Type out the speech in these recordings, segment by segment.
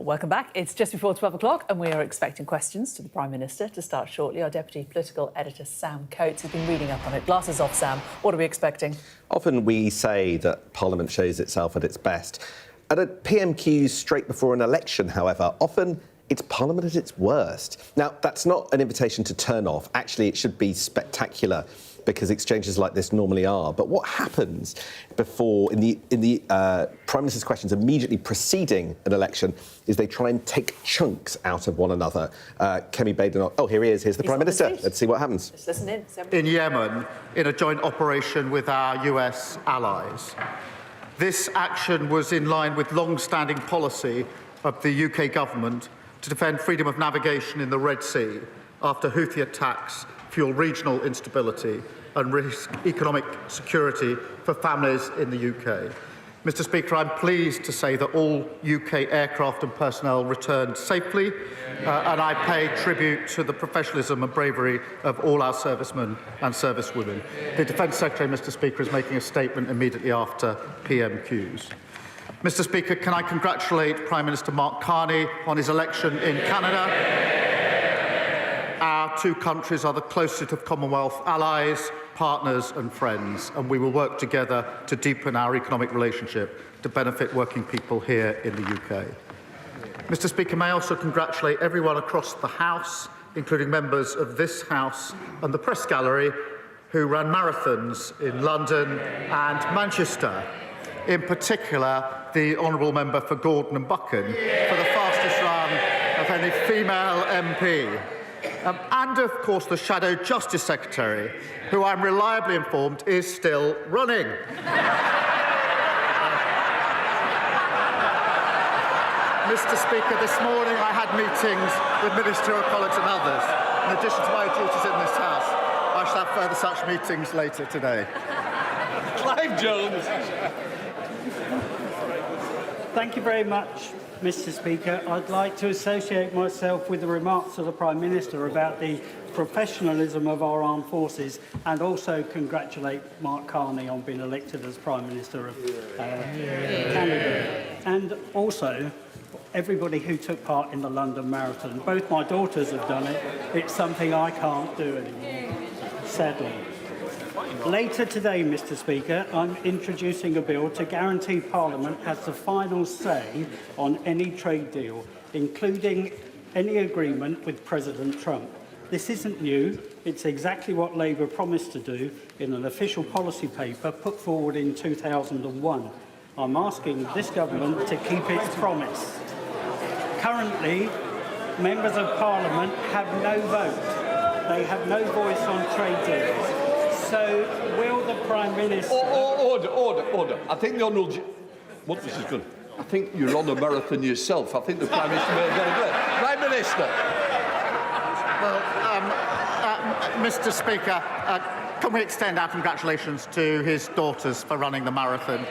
Welcome back. It's just before 12 o'clock and we are expecting questions to the Prime Minister to start shortly. Our Deputy Political Editor, Sam Coates, has been reading up on it. Glasses off, Sam. What are we expecting? Often we say that Parliament shows itself at its best. At a PMQs straight before an election, however, often it's Parliament at its worst. Now, that's not an invitation to turn off. Actually, it should be spectacular, because exchanges like this normally are. But what happens before, in the Prime Minister's questions immediately preceding an election, is they try and take chunks out of one another. Kemi Badenoch, oh, here he is. Here's the Prime Minister. Let's see what happens. Just listen in. In Yemen, in a joint operation with our US allies. This action was in line with long-standing policy of the UK government to defend freedom of navigation in the Red Sea after Houthi attacks fuel regional instability and risk economic security for families in the UK. Mr. Speaker, I'm pleased to say that all UK aircraft and personnel returned safely, and I pay tribute to the professionalism and bravery of all our servicemen and servicewomen. The Defence Secretary, Mr. Speaker, is making a statement immediately after PMQs. Mr. Speaker, can I congratulate Prime Minister Mark Carney on his election in Canada? Our two countries are the closest of Commonwealth allies, partners and friends, and we will work together to deepen our economic relationship to benefit working people here in the UK. Mr. Speaker, may I also congratulate everyone across the House, including members of this House and the Press Gallery, who ran marathons in London and Manchester. In particular, the Honourable Member for Gordon and Buchan for the fastest run of any female MP. And, of course, the Shadow Justice Secretary, who I'm reliably informed is still running. Mr. Speaker, this morning I had meetings with ministerial colleagues and others. In addition to my duties in this House, I shall have further such meetings later today. Clive Jones. Thank you very much, Mr. Speaker. I'd like to associate myself with the remarks of the Prime Minister about the professionalism of our armed forces, and also congratulate Mark Carney on being elected as Prime Minister of Canada. And also everybody who took part in the London Marathon. Both my daughters have done it. It's something I can't do anymore, sadly. Later today, Mr. Speaker, I'm introducing a bill to guarantee Parliament has the final say on any trade deal, including any agreement with President Trump. This isn't new. It's exactly what Labour promised to do in an official policy paper put forward in 2001. I'm asking this government to keep its promise. Currently, members of Parliament have no vote. They have no voice on trade deals. So, will the Prime Minister... Order. I think the Honourable... What, this is good. I think you're on a marathon yourself. I think the Prime Minister may have got a bit. Prime Minister! Well, Mr. Speaker, can we extend our congratulations to his daughters for running the marathon?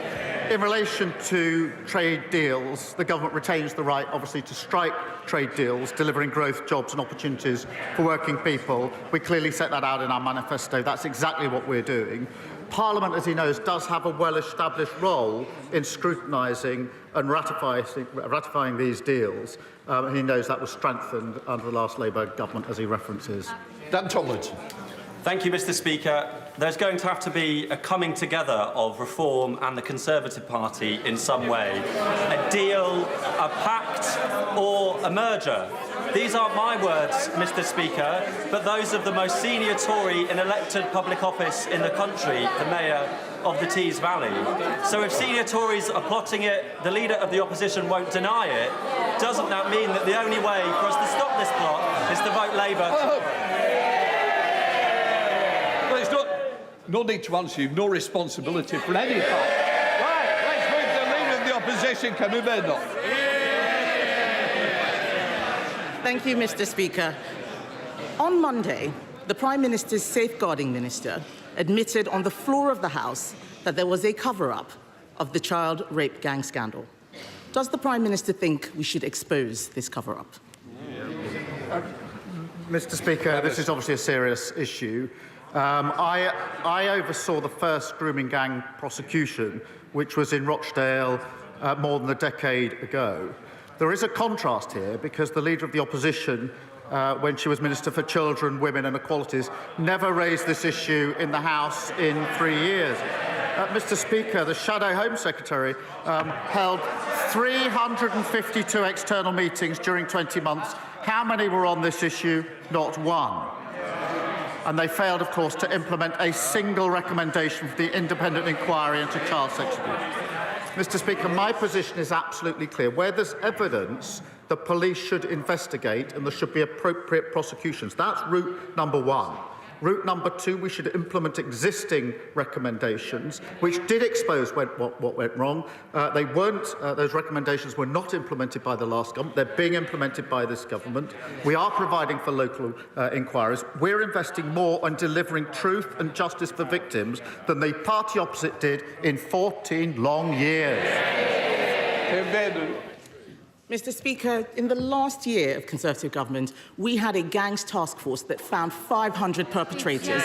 In relation to trade deals, the government retains the right, obviously, to strike trade deals, delivering growth, jobs and opportunities for working people. We clearly set that out in our manifesto. That's exactly what we're doing. Parliament, as he knows, does have a well-established role in scrutinising and ratifying these deals. He knows that was strengthened under the last Labour government, as he references. Dan Tomlinson. Thank you, Mr. Speaker. There's going to have to be a coming together of Reform and the Conservative Party in some way. A deal, a pact or a merger. These aren't my words, Mr. Speaker, but those of the most senior Tory in elected public office in the country, the Mayor of the Tees Valley. So if senior Tories are plotting it, the Leader of the Opposition won't deny it, doesn't that mean that the only way for us to stop this plot is to vote Labour? No need to answer you, no responsibility for any part. Right, let's move to the Leader of the Opposition, Kemi Badenoch. Thank you, Mr. Speaker. On Monday, the Prime Minister's safeguarding minister admitted on the floor of the House that there was a cover-up of the child rape gang scandal. Does the Prime Minister think we should expose this cover-up? Mr. Speaker, this is obviously a serious issue. I oversaw the first grooming gang prosecution, which was in Rochdale more than a decade ago. There is a contrast here because the Leader of the Opposition, when she was Minister for Children, Women and Equalities, never raised this issue in the House in 3 years. Mr. Speaker, the Shadow Home Secretary held 352 external meetings during 20 months. How many were on this issue? Not one. And they failed, of course, to implement a single recommendation for the independent inquiry into child sex abuse. Mr. Speaker, my position is absolutely clear. Where there's evidence, the police should investigate and there should be appropriate prosecutions. That's route number one. Route number two, we should implement existing recommendations, which did expose what went wrong. They weren't, those recommendations were not implemented by the last government. They're being implemented by this government. We are providing for local inquiries. We're investing more on delivering truth and justice for victims than the party opposite did in 14 long years. Mr. Speaker, in the last year of Conservative government, we had a gangs task force that found 500 perpetrators,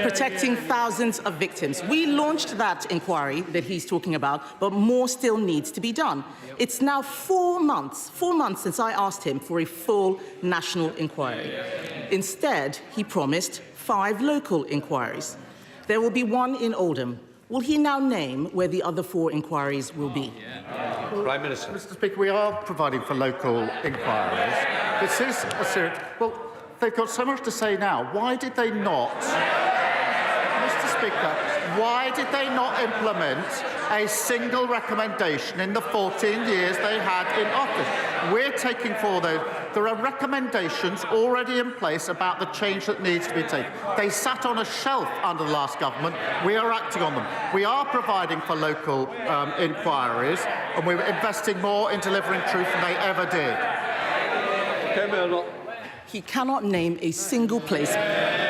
protecting thousands of victims. We launched that inquiry that he's talking about, but more still needs to be done. It's now 4 months since I asked him for a full national inquiry. Instead, he promised 5 local inquiries. There will be one in Oldham. Will he now name where the other 4 inquiries will be? Prime Minister. Mr. Speaker, we are providing for local inquiries. This is a serious... Well, they've got so much to say now. Why did they not... Mr. Speaker, why did they not implement a single recommendation in the 14 years they had in office? We're taking forward those. There are recommendations already in place about the change that needs to be taken. They sat on a shelf under the last government. We are acting on them. We are providing for local inquiries, and we're investing more in delivering truth than they ever did. He cannot name a single place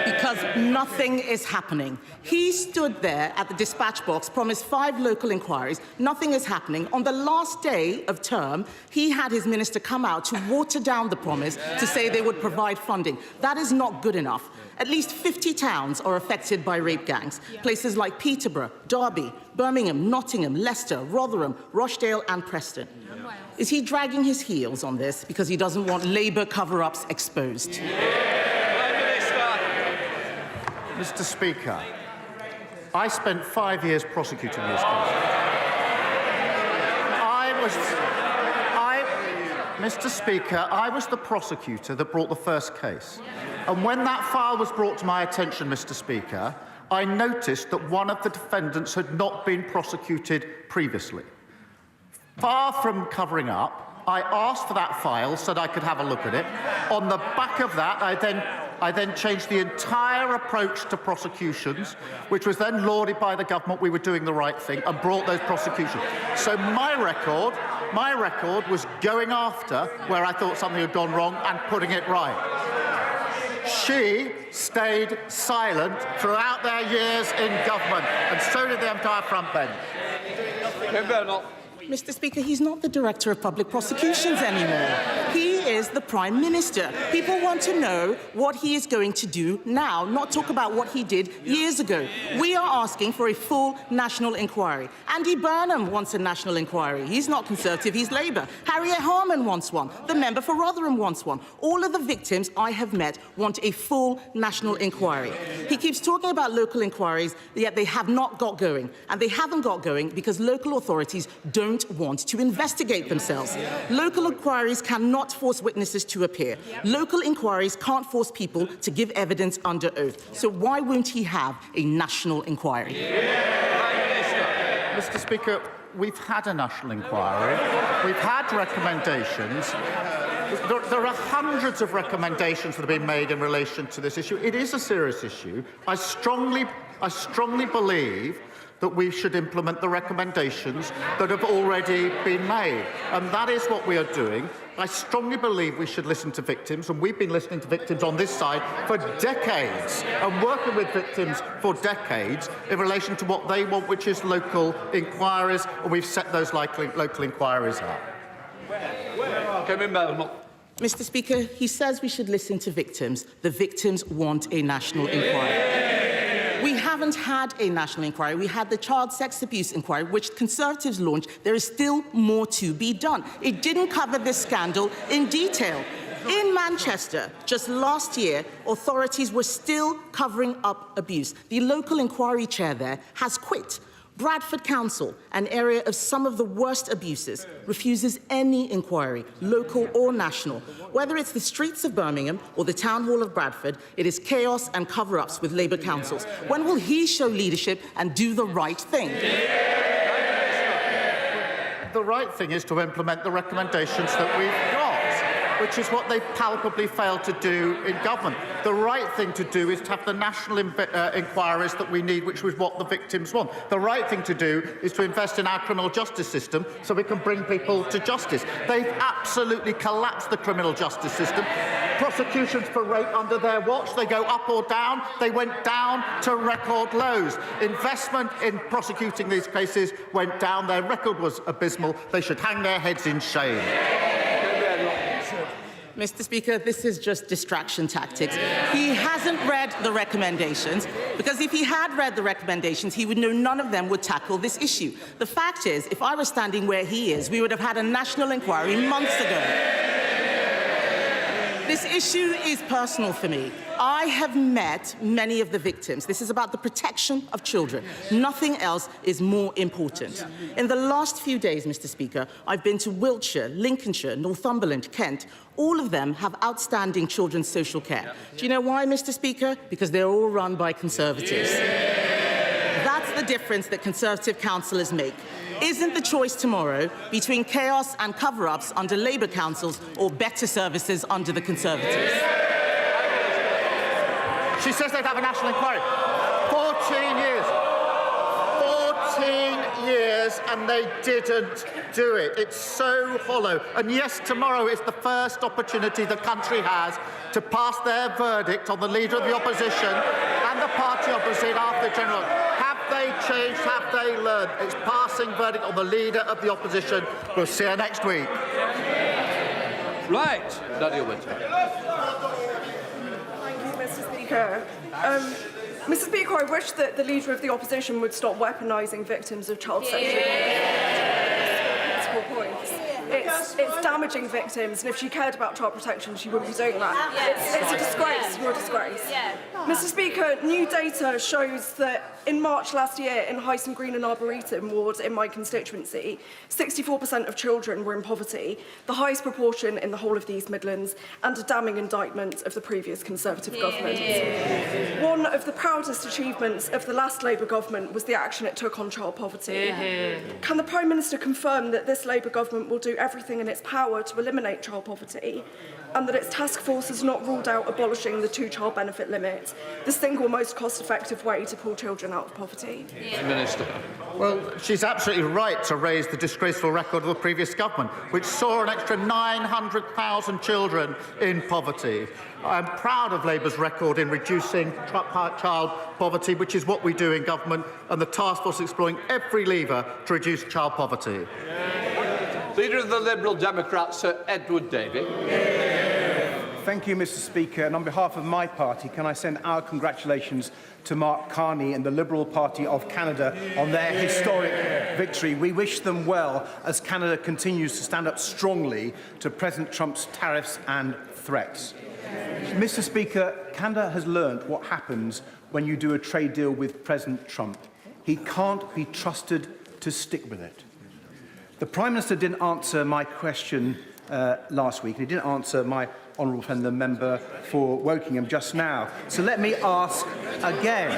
because nothing is happening. He stood there at the dispatch box, promised 5 local inquiries. Nothing is happening. On the last day of term, he had his minister come out to water down the promise to say they would provide funding. That is not good enough. At least 50 towns are affected by rape gangs. Places like Peterborough, Derby, Birmingham, Nottingham, Leicester, Rotherham, Rochdale and Preston. Is he dragging his heels on this because he doesn't want Labour cover-ups exposed? Mr. Speaker, I spent 5 years prosecuting this case. Mr. Speaker, I was the prosecutor that brought the first case. And when that file was brought to my attention, Mr. Speaker, I noticed that one of the defendants had not been prosecuted previously. Far from covering up, I asked for that file so that I could have a look at it. On the back of that, I then changed the entire approach to prosecutions, which was then lauded by the government. We were doing the right thing and brought those prosecutions. So my record was going after where I thought something had gone wrong and putting it right. She stayed silent throughout their years in government, and so did the entire front bench. Mr. Speaker, he's not the Director of Public Prosecutions anymore. He is the Prime Minister. People want to know what he is going to do now, not talk about what he did years ago. We are asking for a full national inquiry. Andy Burnham wants a national inquiry. He's not Conservative, he's Labour. Harriet Harman wants one. The member for Rotherham wants one. All of the victims I have met want a full national inquiry. He keeps talking about local inquiries, yet they have not got going. And they haven't got going because local authorities don't want to investigate themselves. Local inquiries cannot force witnesses to appear. Local inquiries can't force people to give evidence under oath. So why won't he have a national inquiry? Mr. Speaker, we've had a national inquiry. We've had recommendations. There are hundreds of recommendations that have been made in relation to this issue. It is a serious issue. I strongly believe that we should implement the recommendations that have already been made. And that is what we are doing. I strongly believe we should listen to victims, and we've been listening to victims on this side for decades and working with victims for decades in relation to what they want, which is local inquiries, and we've set those local inquiries up. Mr. Speaker, he says we should listen to victims. The victims want a national inquiry. We haven't had a national inquiry. We had the child sex abuse inquiry, which Conservatives launched. There is still more to be done. It didn't cover this scandal in detail. In Manchester, just last year, authorities were still covering up abuse. The local inquiry chair there has quit. Bradford Council, an area of some of the worst abuses, refuses any inquiry, local or national. Whether it's the streets of Birmingham or the Town Hall of Bradford, it is chaos and cover-ups with Labour councils. When will he show leadership and do the right thing? The right thing is to implement the recommendations that we've got, which is what they palpably failed to do in government. The right thing to do is to have the national inquiries that we need, which was what the victims want. The right thing to do is to invest in our criminal justice system so we can bring people to justice. They've absolutely collapsed the criminal justice system. Prosecutions for rape under their watch, they go up or down. They went down to record lows. Investment in prosecuting these cases went down. Their record was abysmal. They should hang their heads in shame. Mr. Speaker, this is just distraction tactics. He hasn't read the recommendations, because if he had read the recommendations, he would know none of them would tackle this issue. The fact is, if I was standing where he is, we would have had a national inquiry months ago. This issue is personal for me. I have met many of the victims. This is about the protection of children. Nothing else is more important. In the last few days, Mr. Speaker, I've been to Wiltshire, Lincolnshire, Northumberland, Kent. All of them have outstanding children's social care. Do you know why, Mr. Speaker? Because they're all run by Conservatives. That's the difference that Conservative councillors make. Isn't the choice tomorrow between chaos and cover-ups under Labour councils or better services under the Conservatives? She says they'd have a national inquiry. 14 years. 14 years, and they didn't do it. It's so hollow. And yes, tomorrow is the first opportunity the country has to pass their verdict on the Leader of the Opposition and the party opposite after the general. Have they changed? Have they learned? It's passing verdict on the Leader of the Opposition. We'll see you next week. Right, Daniel Winter. Thank you, Mr. Speaker. Mr. Speaker, I wish that the Leader of the Opposition would stop weaponising victims of child sexual political points. It's damaging victims, and if she cared about child protection, she wouldn't be doing that. It's a disgrace. You're a disgrace. Mr. Speaker, new data shows that in March last year in Hyson Green and Arboretum ward in my constituency, 64% of children were in poverty, the highest proportion in the whole of the East Midlands, and a damning indictment of the previous Conservative government. One of the proudest achievements of the last Labour government was the action it took on child poverty. Can the Prime Minister confirm that this Labour government will do everything in its power to eliminate child poverty, and that its task force has not ruled out abolishing the two-child benefit limit, the single most cost-effective way to pull children out of poverty? Minister. Well, she's absolutely right to raise the disgraceful record of the previous government, which saw an extra 900,000 children in poverty. I'm proud of Labour's record in reducing child poverty, which is what we do in government, and the task force exploring every lever to reduce child poverty. Leader of the Liberal Democrats, Sir Edward Davey. Thank you, Mr. Speaker. And on behalf of my party, can I send our congratulations to Mark Carney and the Liberal Party of Canada on their historic victory. We wish them well as Canada continues to stand up strongly to President Trump's tariffs and threats. Mr. Speaker, Canada has learned what happens when you do a trade deal with President Trump. He can't be trusted to stick with it. The Prime Minister didn't answer my question last week. He didn't answer my honourable friend, the member for Wokingham, just now. So let me ask again.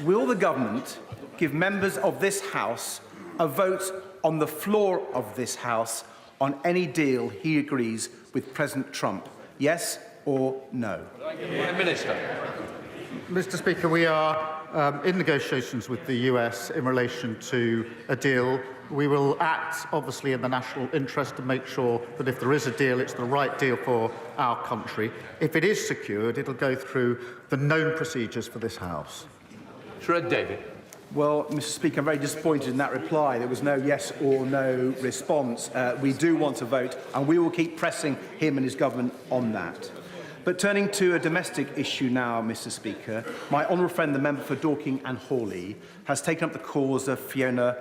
Will the government give members of this House a vote on the floor of this House on any deal he agrees with President Trump? Yes or no? Minister. Mr. Speaker, we are in negotiations with the US in relation to a deal. We will act, obviously, in the national interest to make sure that if there is a deal, it's the right deal for our country. If it is secured, it'll go through the known procedures for this House. Sir David. Well, Mr. Speaker, I'm very disappointed in that reply. There was no yes or no response. We do want to vote, and we will keep pressing him and his government on that. But turning to a domestic issue now, Mr. Speaker, my honourable friend, the member for Dorking and Hawley, has taken up the cause of Fiona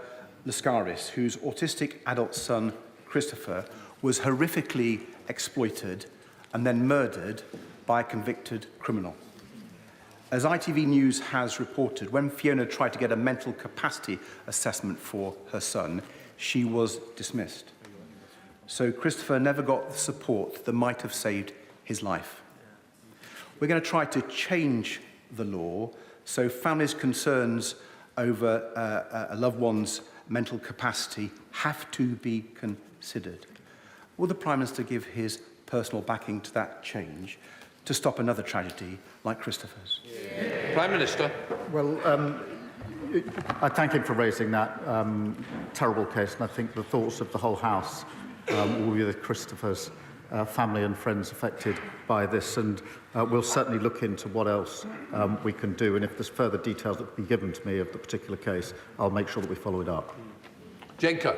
Lascaris, whose autistic adult son, Christopher, was horrifically exploited and then murdered by a convicted criminal. As ITV News has reported, when Fiona tried to get a mental capacity assessment for her son, she was dismissed. So Christopher never got the support that might have saved his life. We're going to try to change the law so families' concerns over a loved one's mental capacity have to be considered. Will the Prime Minister give his personal backing to that change to stop another tragedy like Christopher's? Yeah. Prime Minister. Well, I thank him for raising that terrible case, and I think the thoughts of the whole House will be with Christopher's family and friends affected by this, and we'll certainly look into what else we can do, and if there's further details that can be given to me of the particular case, I'll make sure that we follow it up. Jenko.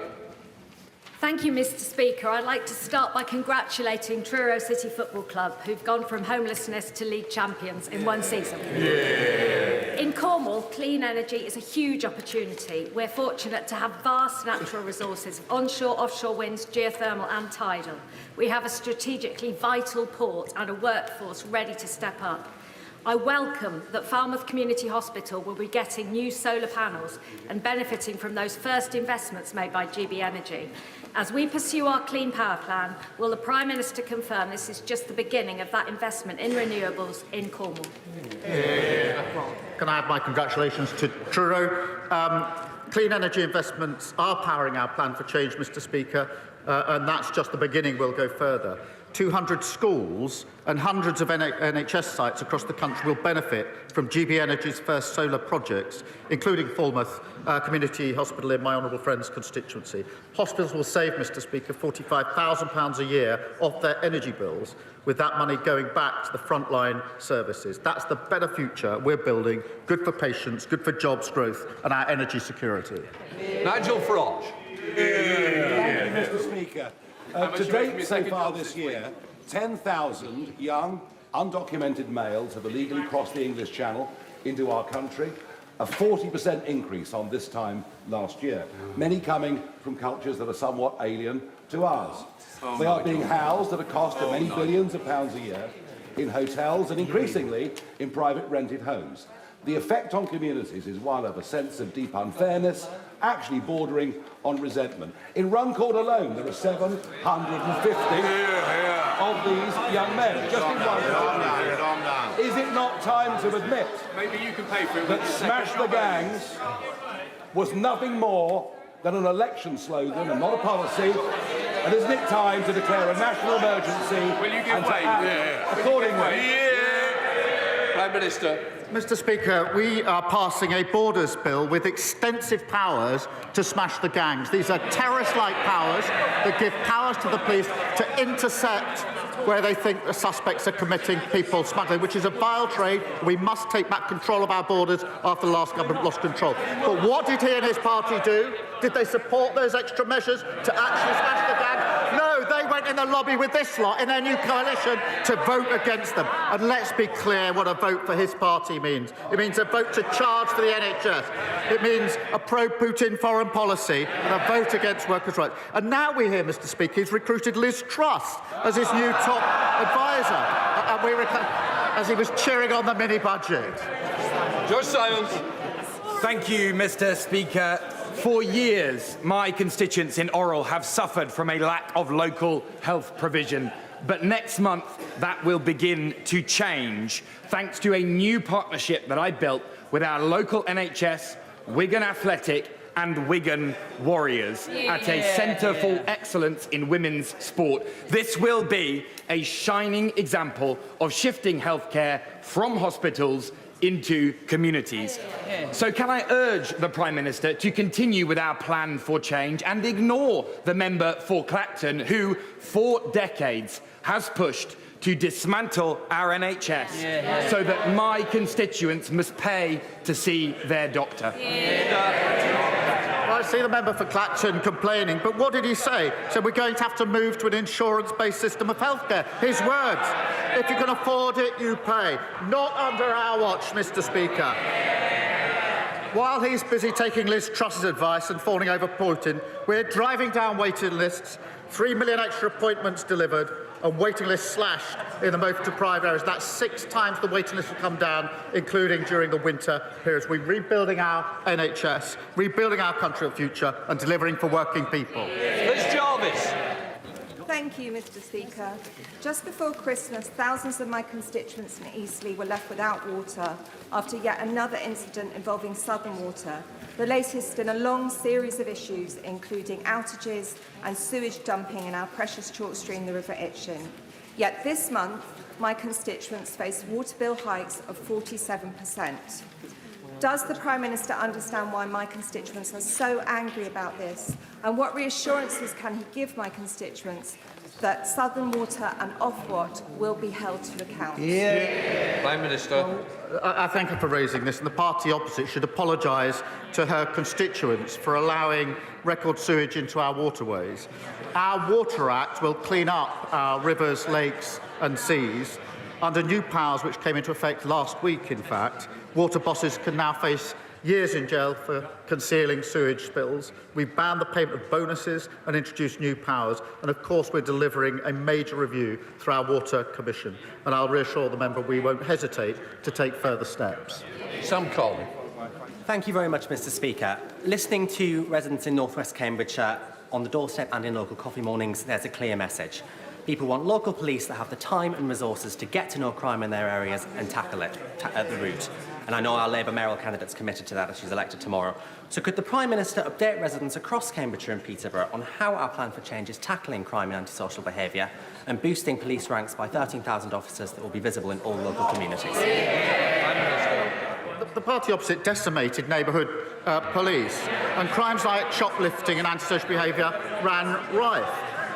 Thank you, Mr. Speaker. I'd like to start by congratulating Truro City Football Club, who've gone from homelessness to league champions in one season. Yeah. In Cornwall, clean energy is a huge opportunity. We're fortunate to have vast natural resources, onshore, offshore winds, geothermal and tidal. We have a strategically vital port and a workforce ready to step up. I welcome that Falmouth Community Hospital will be getting new solar panels and benefiting from those first investments made by GB Energy. As we pursue our Clean Power Plan, will the Prime Minister confirm this is just the beginning of that investment in renewables in Cornwall? Can I add my congratulations to Truro? Clean energy investments are powering our plan for change, Mr. Speaker, and that's just the beginning. We'll go further. 200 schools and hundreds of NHS sites across the country will benefit from GB Energy's first solar projects, including Falmouth Community Hospital in my honourable friend's constituency. Hospitals will save, Mr. Speaker, £45,000 a year off their energy bills, with that money going back to the frontline services. That's the better future we're building, good for patients, good for jobs growth and our energy security. Nigel Farage. Thank you, Mr. Speaker. To date, so far this year, 10,000 young, undocumented males have illegally crossed the English Channel into our country, a 40% increase on this time last year, many coming from cultures that are somewhat alien to ours. They are being housed at a cost of many billions of pounds a year in hotels and increasingly in private rented homes. The effect on communities is one of a sense of deep unfairness, actually bordering on resentment. In Runcorn alone, there are 750 of these young men. Just in one. Is it not time to admit that Smash the Gangs was nothing more than an election slogan and not a policy? And isn't it time to declare a national emergency and to act accordingly? Prime Minister. Mr. Speaker, we are passing a borders bill with extensive powers to smash the gangs. These are terrorist-like powers that give powers to the police to intercept where they think the suspects are committing people smuggling, which is a vile trade. We must take back control of our borders after the last government lost control. But what did he and his party do? Did they support those extra measures to actually smash the gangs? No, they went in the lobby with this lot in their new coalition to vote against them. And let's be clear what a vote for his party means. It means a vote to charge for the NHS. It means a pro-Putin foreign policy and a vote against workers' rights. And now we hear, Mr. Speaker, he's recruited Liz Truss as his new top advisor, as he was cheering on the mini-budget. George Silence. Thank you, Mr. Speaker. For years, my constituents in Orrell have suffered from a lack of local health provision. But next month, that will begin to change, thanks to a new partnership that I built with our local NHS, Wigan Athletic and Wigan Warriors at a Centre for Excellence in Women's Sport. This will be a shining example of shifting healthcare from hospitals into communities. So can I urge the Prime Minister to continue with our plan for change and ignore the member for Clacton who, for decades, has pushed to dismantle our NHS so that my constituents must pay to see their doctor? I see the member for Clacton complaining, but what did he say? So we're going to have to move to an insurance-based system of healthcare. His words. If you can afford it, you pay. Not under our watch, Mr. Speaker. While he's busy taking Liz Truss's advice and fawning over Putin, we're driving down waiting lists, 3 million extra appointments delivered, and waiting lists slashed in the most deprived areas. That's 6 times the waiting list will come down, including during the winter periods. We're rebuilding our NHS, rebuilding our country of the future, and delivering for working people. Liz Jarvis. Thank you, Mr. Speaker. Just before Christmas, thousands of my constituents in Eastleigh were left without water after yet another incident involving Southern Water, the latest in a long series of issues, including outages and sewage dumping in our precious chalk stream, the River Itchen. Yet this month, my constituents face water bill hikes of 47%. Does the Prime Minister understand why my constituents are so angry about this? And what reassurances can he give my constituents that Southern Water and Ofwat will be held to account? Prime Minister. I thank her for raising this, and the party opposite should apologise to her constituents for allowing record sewage into our waterways. Our Water Act will clean up our rivers, lakes and seas. Under new powers which came into effect last week, in fact, water bosses can now face years in jail for concealing sewage spills. We've banned the payment of bonuses and introduced new powers. And of course, we're delivering a major review through our Water Commission. And I'll reassure the member we won't hesitate to take further steps. Sam Cole. Thank you very much, Mr. Speaker. Listening to residents in North West Cambridgeshire on the doorstep and in local coffee mornings, there's a clear message. People want local police that have the time and resources to get to know crime in their areas and tackle it at the root. And I know our Labour mayoral candidate's committed to that as she's elected tomorrow. So could the Prime Minister update residents across Cambridgeshire and Peterborough on how our plan for change is tackling crime and antisocial behaviour and boosting police ranks by 13,000 officers that will be visible in all local communities? The party opposite decimated neighbourhood police, and crimes like shoplifting and antisocial behaviour ran rife.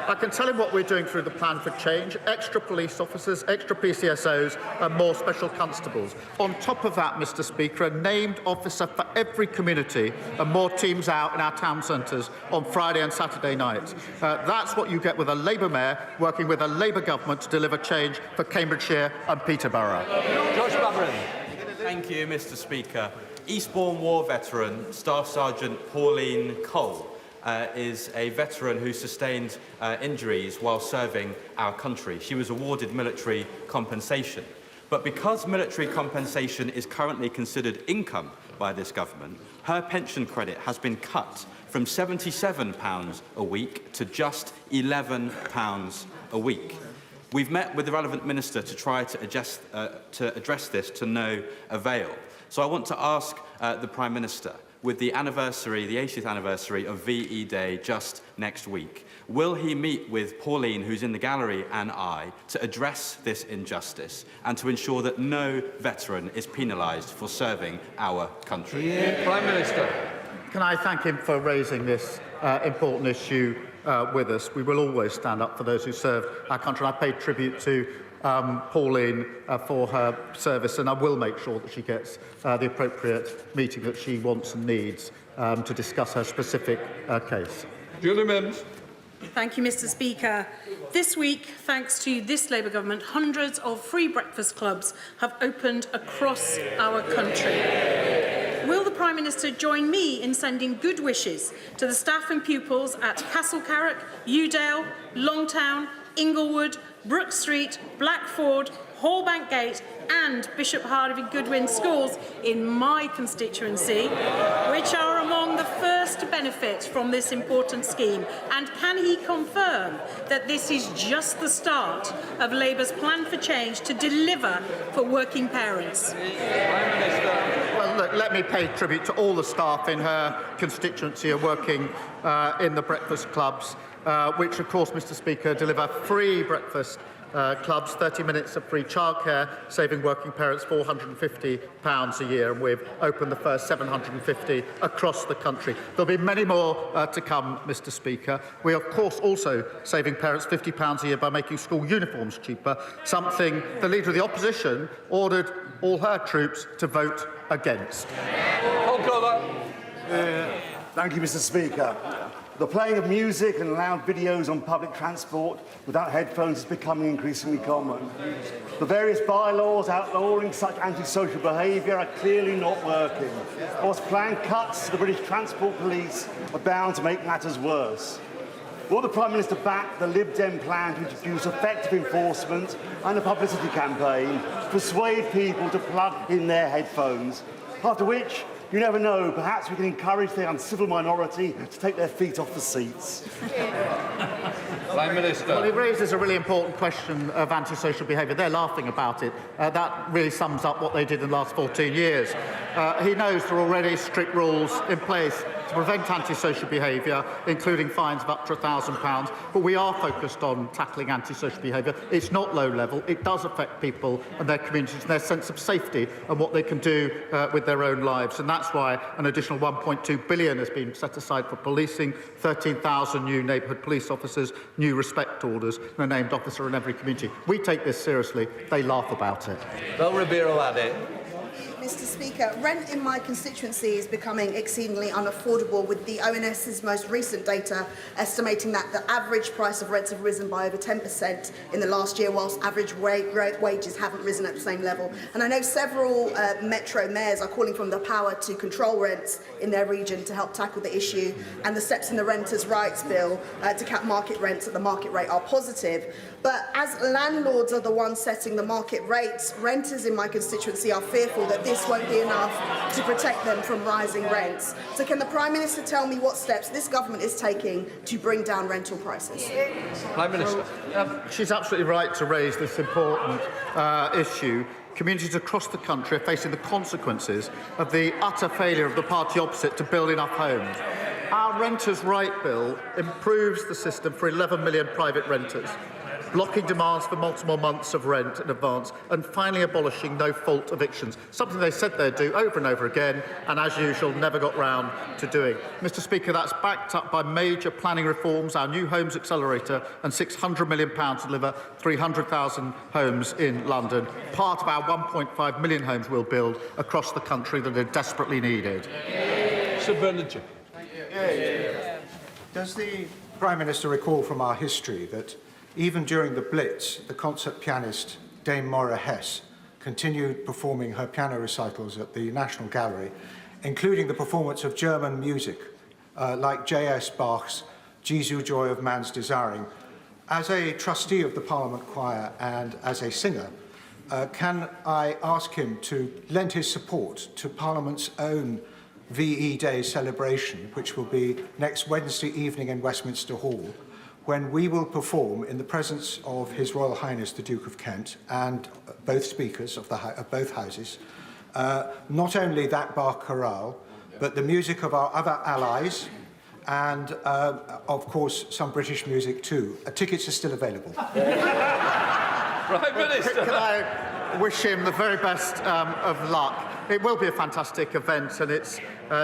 I can tell him what we're doing through the plan for change: extra police officers, extra PCSOs and more special constables. On top of that, Mr. Speaker, a named officer for every community and more teams out in our town centres on Friday and Saturday nights. That's what you get with a Labour mayor working with a Labour government to deliver change for Cambridgeshire and Peterborough. Josh Babrin. Thank you, Mr. Speaker. Eastbourne War veteran Staff Sergeant Pauline Cole is a veteran who sustained injuries while serving our country. She was awarded military compensation. But because military compensation is currently considered income by this government, her pension credit has been cut from £77 a week to just £11 a week. We've met with the relevant minister to try to address this to no avail. So I want to ask the Prime Minister, with the anniversary, the 80th anniversary of VE Day just next week, will he meet with Pauline, who's in the gallery, and I, to address this injustice and to ensure that no veteran is penalised for serving our country? Prime Minister. Can I thank him for raising this important issue with us? We will always stand up for those who served our country. I paid tribute to Pauline for her service, and I will make sure that she gets the appropriate meeting that she wants and needs to discuss her specific case. Julie Mims. Thank you, Mr. Speaker. This week, thanks to this Labour government, hundreds of free breakfast clubs have opened across our country. Will the Prime Minister join me in sending good wishes to the staff and pupils at Castle Carrick, Udale, Longtown, Inglewood, Brook Street, Blackford, Hallbank Gate and Bishop Harvey Goodwin schools in my constituency, which are among the first to benefit from this important scheme? And can he confirm that this is just the start of Labour's plan for change to deliver for working parents? Well, look, let me pay tribute to all the staff in her constituency who are working in the breakfast clubs, which, of course, Mr. Speaker, deliver free breakfast clubs, 30 minutes of free childcare, saving working parents £450 a year, and we've opened the first 750 across the country. There'll be many more to come, Mr. Speaker. We are, of course, also saving parents £50 a year by making school uniforms cheaper, something the Leader of the Opposition ordered all her troops to vote against. Thank you, Mr. Speaker. The playing of music and loud videos on public transport without headphones is becoming increasingly common. The various bylaws outlawing such antisocial behaviour are clearly not working, whilst planned cuts to the British Transport Police are bound to make matters worse. Will the Prime Minister back the Lib Dem plan to introduce effective enforcement and a publicity campaign to persuade people to plug in their headphones? After which, you never know, perhaps we can encourage the uncivil minority to take their feet off the seats. Prime Minister. Well, he raises a really important question of antisocial behaviour. They're laughing about it. That really sums up what they did in the last 14 years. He knows there are already strict rules in place to prevent antisocial behaviour, including fines of up to £1,000. But we are focused on tackling antisocial behaviour. It's not low level. It does affect people and their communities and their sense of safety and what they can do with their own lives. And that's why an additional £1.2 billion has been set aside for policing, 13,000 new neighbourhood police officers, new respect orders, and a named officer in every community. We take this seriously. They laugh about it. Bel Ribeiro Adé. Mr. Speaker, rent in my constituency is becoming exceedingly unaffordable, with the ONS's most recent data estimating that the average price of rents have risen by over 10% in the last year, whilst average wages haven't risen at the same level. And I know several metro mayors are calling for the power to control rents in their region to help tackle the issue, and the steps in the Renters' Rights Bill to cap market rents at the market rate are positive. But as landlords are the ones setting the market rates, renters in my constituency are fearful that this won't be enough to protect them from rising rents. So can the Prime Minister tell me what steps this government is taking to bring down rental prices? Prime Minister. She's absolutely right to raise this important issue. Communities across the country are facing the consequences of the utter failure of the party opposite to build enough homes. Our Renters' Right Bill improves the system for 11 million private renters, blocking demands for multiple months of rent in advance, and finally abolishing no-fault evictions, something they said they'd do over and over again, and as usual, never got round to doing. Mr. Speaker, that's backed up by major planning reforms, our New Homes Accelerator, and £600 million to deliver 300,000 homes in London, part of our 1.5 million homes we'll build across the country that are desperately needed. Sir Bernard. Does the Prime Minister recall from our history that even during the Blitz, the concert pianist Dame Maura Hess continued performing her piano recitals at the National Gallery, including the performance of German music like J.S. Bach's Jesu, Joy of Man's Desiring. As a trustee of the Parliament Choir and as a singer, can I ask him to lend his support to Parliament's own VE Day celebration, which will be next Wednesday evening in Westminster Hall, when we will perform in the presence of His Royal Highness the Duke of Kent and both speakers of both houses, not only that Bach chorale, but the music of our other allies and, of course, some British music too. Tickets are still available. Prime Minister. Can I wish him the very best of luck? It will be a fantastic event, and it's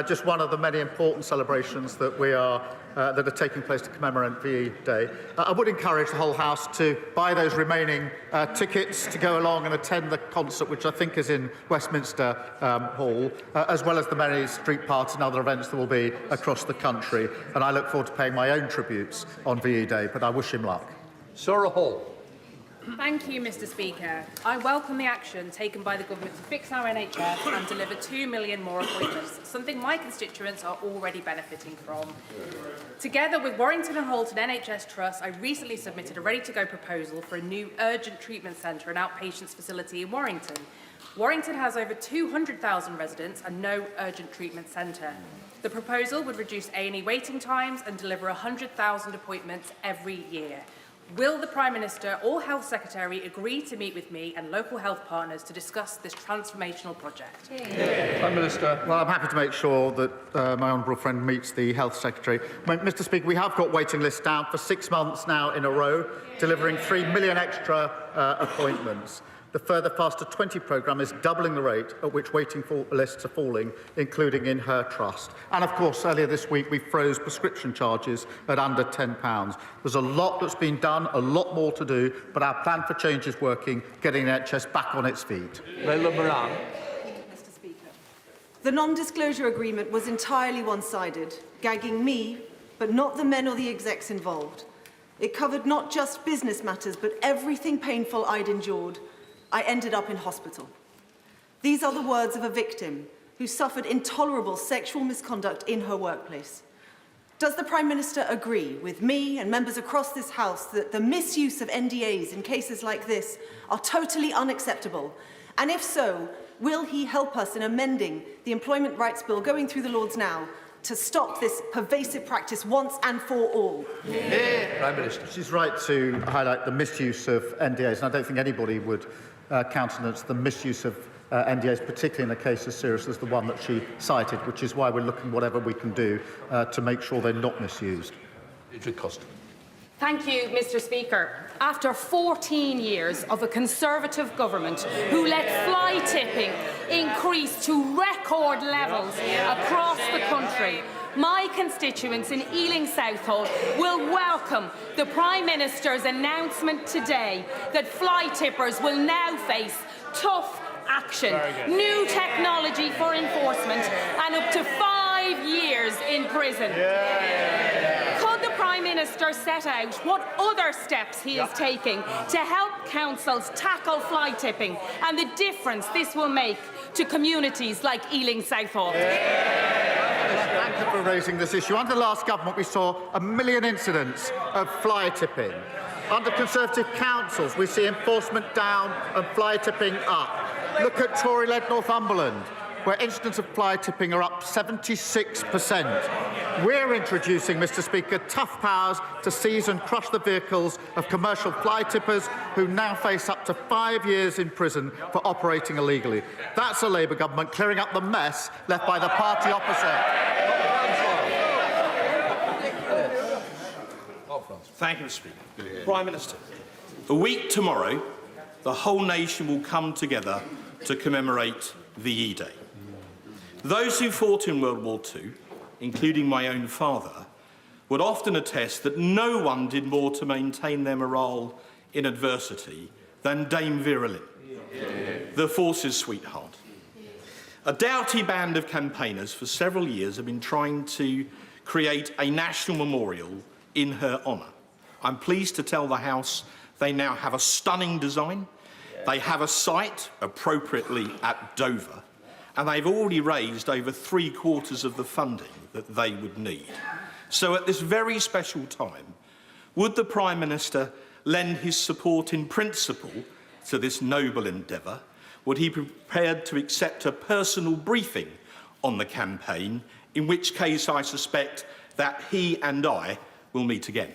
just one of the many important celebrations that that are taking place to commemorate VE Day. I would encourage the whole House to buy those remaining tickets to go along and attend the concert, which I think is in Westminster Hall, as well as the many street parties and other events that will be across the country. And I look forward to paying my own tributes on VE Day, but I wish him luck. Sarah Hall. Thank you, Mr. Speaker. I welcome the action taken by the government to fix our NHS and deliver 2 million more appointments, something my constituents are already benefiting from. Together with Warrington and Halton NHS Trust, I recently submitted a ready-to-go proposal for a new urgent treatment centre and outpatients facility in Warrington. Warrington has over 200,000 residents and no urgent treatment centre. The proposal would reduce A&E waiting times and deliver 100,000 appointments every year. Will the Prime Minister or Health Secretary agree to meet with me and local health partners to discuss this transformational project? Prime Minister. Well, I'm happy to make sure that my honourable friend meets the Health Secretary. Mr. Speaker, we have got waiting lists down for 6 months now in a row, delivering 3 million extra appointments. The Further Faster 20 programme is doubling the rate at which waiting lists are falling, including in her trust. And of course, earlier this week, we froze prescription charges at under £10. There's a lot that's been done, a lot more to do, but our plan for change is working, getting the NHS back on its feet. Leila Moran. Mr. Speaker. The non-disclosure agreement was entirely one-sided, gagging me, but not the men or the execs involved. It covered not just business matters, but everything painful I'd endured. I ended up in hospital. These are the words of a victim who suffered intolerable sexual misconduct in her workplace. Does the Prime Minister agree with me and members across this House that the misuse of NDAs in cases like this are totally unacceptable? And if so, will he help us in amending the Employment Rights Bill going through the Lords now to stop this pervasive practice once and for all? Prime Minister. She's right to highlight the misuse of NDAs, and I don't think anybody would countenance the misuse of NDAs, particularly in a case as serious as the one that she cited, which is why we're looking whatever we can do to make sure they're not misused. Thank you, Mr. Speaker. After 14 years of a Conservative government who let fly tipping increase to record levels across the country, my constituents in Ealing Southall will welcome the Prime Minister's announcement today that fly tippers will now face tough action, new technology for enforcement, and up to 5 years in prison. Could the Prime Minister set out what other steps he is taking to help councils tackle fly tipping and the difference this will make to communities like Ealing Southall? Thank you for raising this issue. Under the last government, we saw 1 million incidents of fly tipping. Under Conservative councils, we see enforcement down and fly tipping up. Look at Tory-led Northumberland, where incidents of fly tipping are up 76%. We're introducing, Mr. Speaker, tough powers to seize and crush the vehicles of commercial fly tippers who now face up to 5 years in prison for operating illegally. That's a Labour government clearing up the mess left by the party opposite. Thank you, Mr. Speaker. Prime Minister, a week tomorrow, the whole nation will come together to commemorate VE Day. Those who fought in World War II, including my own father, would often attest that no one did more to maintain their morale in adversity than Dame Vera Lynn, the force's sweetheart. A doughty band of campaigners for several years have been trying to create a national memorial in her honour. I'm pleased to tell the House they now have a stunning design. They have a site, appropriately at Dover, and they've already raised over 3/4 of the funding that they would need. So at this very special time, would the Prime Minister lend his support in principle to this noble endeavour? Would he be prepared to accept a personal briefing on the campaign, in which case I suspect that he and I will meet again?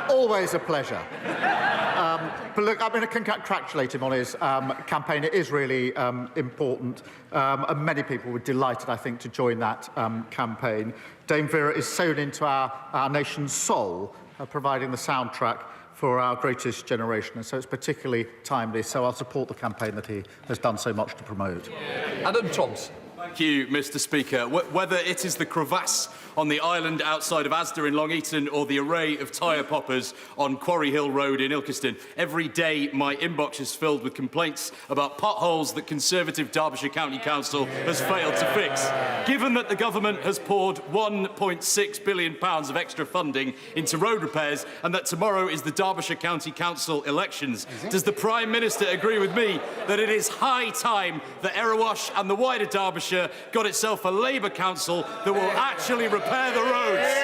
Always a pleasure. But look, I'm going to congratulate him on his campaign. It is really important, and many people were delighted, I think, to join that campaign. Dame Vera is sewn into our nation's soul, providing the soundtrack for our greatest generation, and so it's particularly timely. So I'll support the campaign that he has done so much to promote. Adam Thompson. Thank you, Mr. Speaker. Whether it is the crevasse on the island outside of Asda in Long Eaton or the array of tyre poppers on Quarry Hill Road in Ilkeston, every day my inbox is filled with complaints about potholes that Conservative Derbyshire County Council has failed to fix. Given that the government has poured £1.6 billion of extra funding into road repairs and that tomorrow is the Derbyshire County Council elections, does the Prime Minister agree with me that it is high time that Erewash and the wider Derbyshire got itself a Labour council that will actually repair the roads?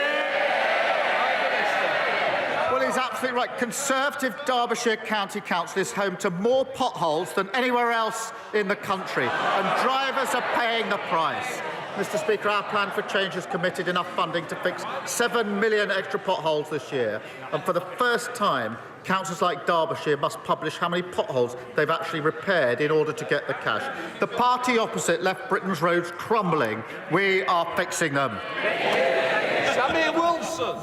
Well, he's absolutely right. Conservative Derbyshire County Council is home to more potholes than anywhere else in the country, and drivers are paying the price. Mr. Speaker, our plan for change has committed enough funding to fix 7 million extra potholes this year, and for the first time, councils like Derbyshire must publish how many potholes they've actually repaired in order to get the cash. The party opposite left Britain's roads crumbling. We are fixing them. Sammy Wilson.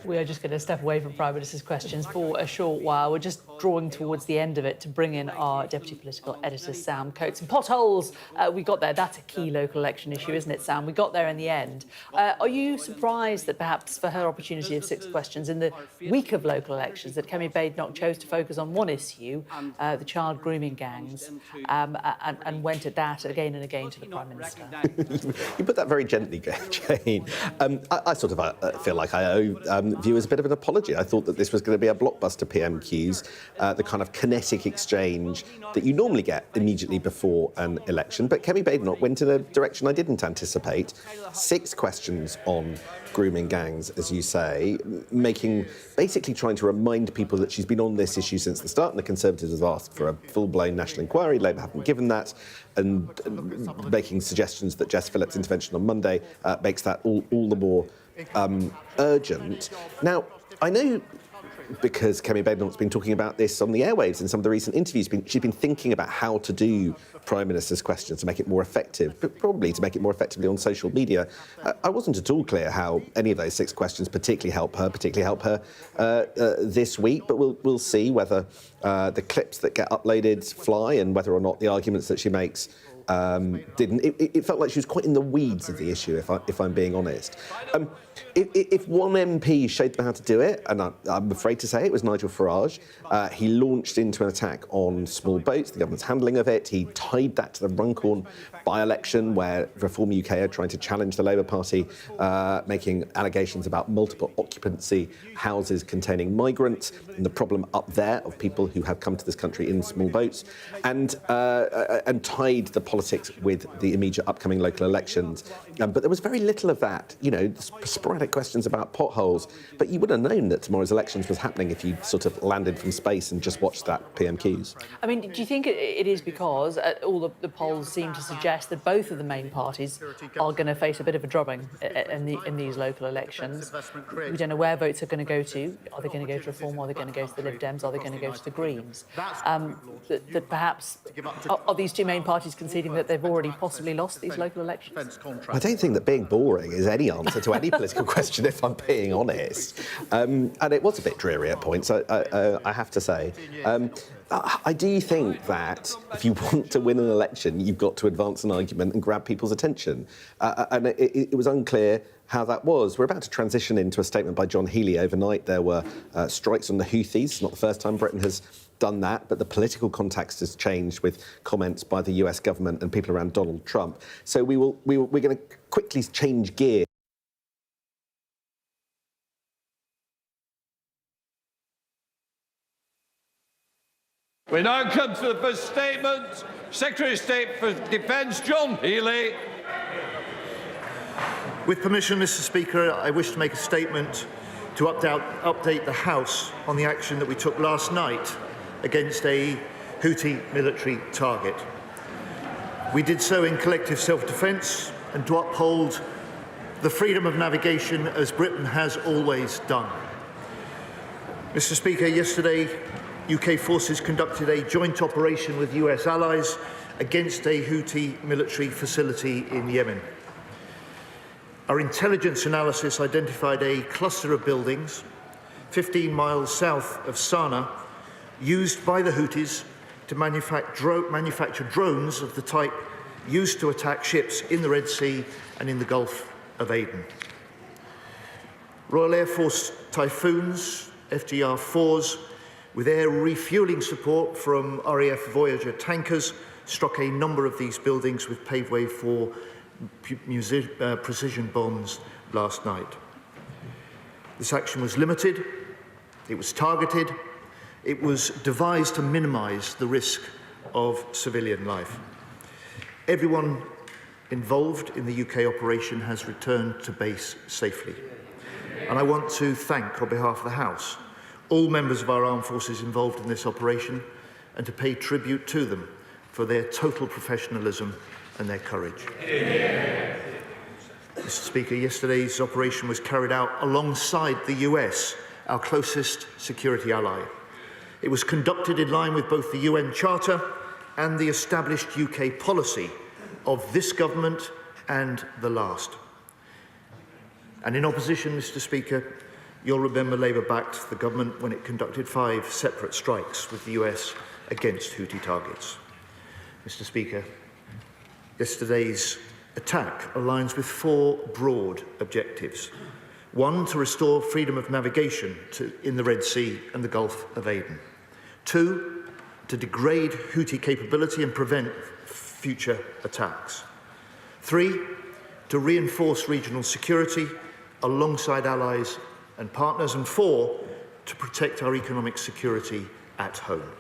We are just going to step away from Prime Minister's questions for a short while. We're just drawing towards the end of it to bring in our Deputy Political Editor, Sam Coates. And potholes, we got there. That's a key local election issue, isn't it, Sam? We got there in the end. Are you surprised that perhaps for her opportunity of 6 questions in the week of local elections that Kemi Badenoch chose to focus on one issue, the child grooming gangs, and went at that again and again to the Prime Minister? You put that very gently, Jane. I sort of feel like I owe viewers a bit of an apology. I thought that this was going to be a blockbuster PMQs, the kind of kinetic exchange that you normally get immediately before an election. But Kemi Badenoch went in a direction I didn't anticipate. 6 questions on grooming gangs, as you say, basically trying to remind people that she's been on this issue since the start, and the Conservatives have asked for a full-blown national inquiry. Labour haven't given that, and making suggestions that Jess Phillips' intervention on Monday makes that all the more urgent. Now, I know, because Kemi Badenoch's been talking about this on the airwaves in some of the recent interviews, she's been thinking about how to do Prime Minister's questions to make it more effective, but probably to make it more effectively on social media. I wasn't at all clear how any of those 6 questions particularly help her this week, but we'll see whether the clips that get uploaded fly and whether or not the arguments that she makes didn't. It felt like she was quite in the weeds of the issue, if I'm being honest. If one MP showed them how to do it, and I'm afraid to say it was Nigel Farage, he launched into an attack on small boats, the government's handling of it. He tied that to the Runcorn by-election, where Reform UK are trying to challenge the Labour Party, making allegations about multiple occupancy houses containing migrants, and the problem up there of people who have come to this country in small boats, and tied the politics with the immediate upcoming local elections. But there was very little of that, sporadic questions about potholes. But you would have known that tomorrow's elections was happening if you sort of landed from space and just watched that PMQs. I mean, do you think it is because all the polls seem to suggest that both of the main parties are going to face a bit of a drubbing in these local elections? We don't know where votes are going to go to. Are they going to go to Reform? Are they going to go to the Lib Dems? Are they going to go to the Greens? That perhaps are these 2 main parties conceding that they've already possibly lost these local elections? I don't think that being boring is any answer to any political question, if I'm being honest. And it was a bit dreary at points, I have to say. I do think that if you want to win an election, you've got to advance an argument and grab people's attention. And it was unclear how that was. We're about to transition into a statement by John Healey overnight. There were strikes on the Houthis. It's not the first time Britain has done that, but the political context has changed with comments by the US government and people around Donald Trump. So we're going to quickly change gear. We now come to the first statement. Secretary of State for Defence, John Healey. With permission, Mr. Speaker, I wish to make a statement to update the House on the action that we took last night against a Houthi military target. We did so in collective self-defence and to uphold the freedom of navigation as Britain has always done. Mr. Speaker, yesterday UK forces conducted a joint operation with US allies against a Houthi military facility in Yemen. Our intelligence analysis identified a cluster of buildings 15 miles south of Sana'a used by the Houthis to manufacture drones of the type used to attack ships in the Red Sea and in the Gulf of Aden. Royal Air Force Typhoons, FGR-4s, with air refuelling support from RAF Voyager tankers, struck a number of these buildings with paved way for precision bombs last night. This action was limited, it was targeted, it was devised to minimise the risk of civilian life. Everyone involved in the UK operation has returned to base safely. And I want to thank, on behalf of the House, all members of our armed forces involved in this operation and to pay tribute to them for their total professionalism and their courage. Mr. Speaker, yesterday's operation was carried out alongside the US, our closest security ally. It was conducted in line with both the UN Charter and the established UK policy of this government and the last. And in opposition, Mr. Speaker, You'll remember Labour backed the government when it conducted 5 separate strikes with the US against Houthi targets. Mr. Speaker, yesterday's attack aligns with 4 broad objectives. 1, to restore freedom of navigation in the Red Sea and the Gulf of Aden. 2, to degrade Houthi capability and prevent future attacks. 3, to reinforce regional security alongside allies and partners. And 4, to protect our economic security at home.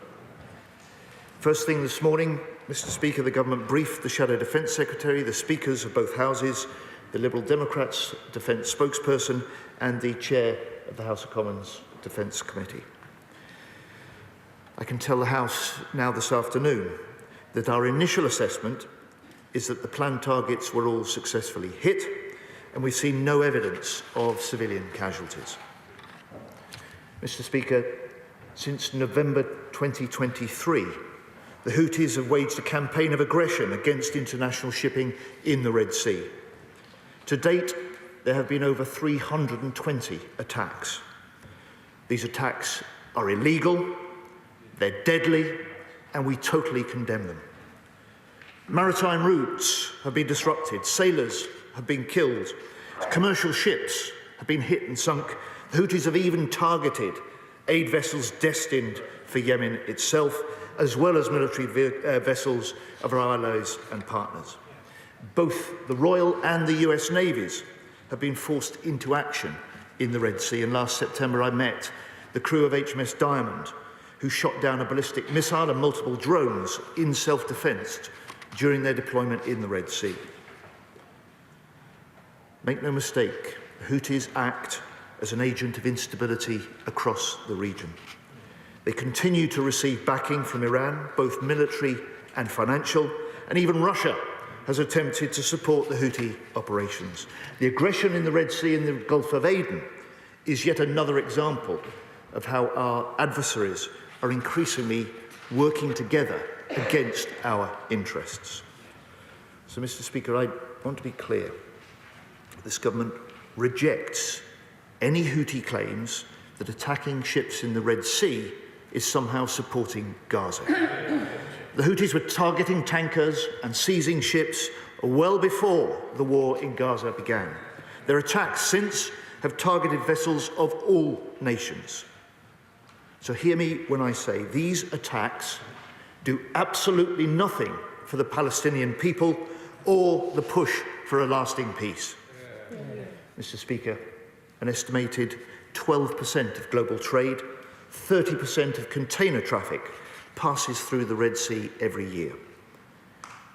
First thing this morning, Mr. Speaker, the government briefed the Shadow Defence Secretary, the Speakers of both Houses, the Liberal Democrats Defence spokesperson and the Chair of the House of Commons Defence Committee. I can tell the House now this afternoon that our initial assessment is that the planned targets were all successfully hit and we've seen no evidence of civilian casualties. Mr. Speaker, since November 2023, the Houthis have waged a campaign of aggression against international shipping in the Red Sea. To date, there have been over 320 attacks. These attacks are illegal, they're deadly, and we totally condemn them. Maritime routes have been disrupted, sailors have been killed, commercial ships have been hit and sunk. The Houthis have even targeted aid vessels destined for Yemen itself, as well as military vessels of our allies and partners. Both the Royal and the US Navies have been forced into action in the Red Sea, and last September I met the crew of HMS Diamond, who shot down a ballistic missile and multiple drones in self-defence during their deployment in the Red Sea. Make no mistake, the Houthis act as an agent of instability across the region. They continue to receive backing from Iran, both military and financial, and even Russia has attempted to support the Houthi operations. The aggression in the Red Sea and the Gulf of Aden is yet another example of how our adversaries are increasingly working together against our interests. So, Mr. Speaker, I want to be clear. This government rejects any Houthi claims that attacking ships in the Red Sea is somehow supporting Gaza. The Houthis were targeting tankers and seizing ships well before the war in Gaza began. Their attacks since have targeted vessels of all nations. So hear me when I say these attacks do absolutely nothing for the Palestinian people or the push for a lasting peace. Mr. Speaker, an estimated 12% of global trade, 30% of container traffic passes through the Red Sea every year.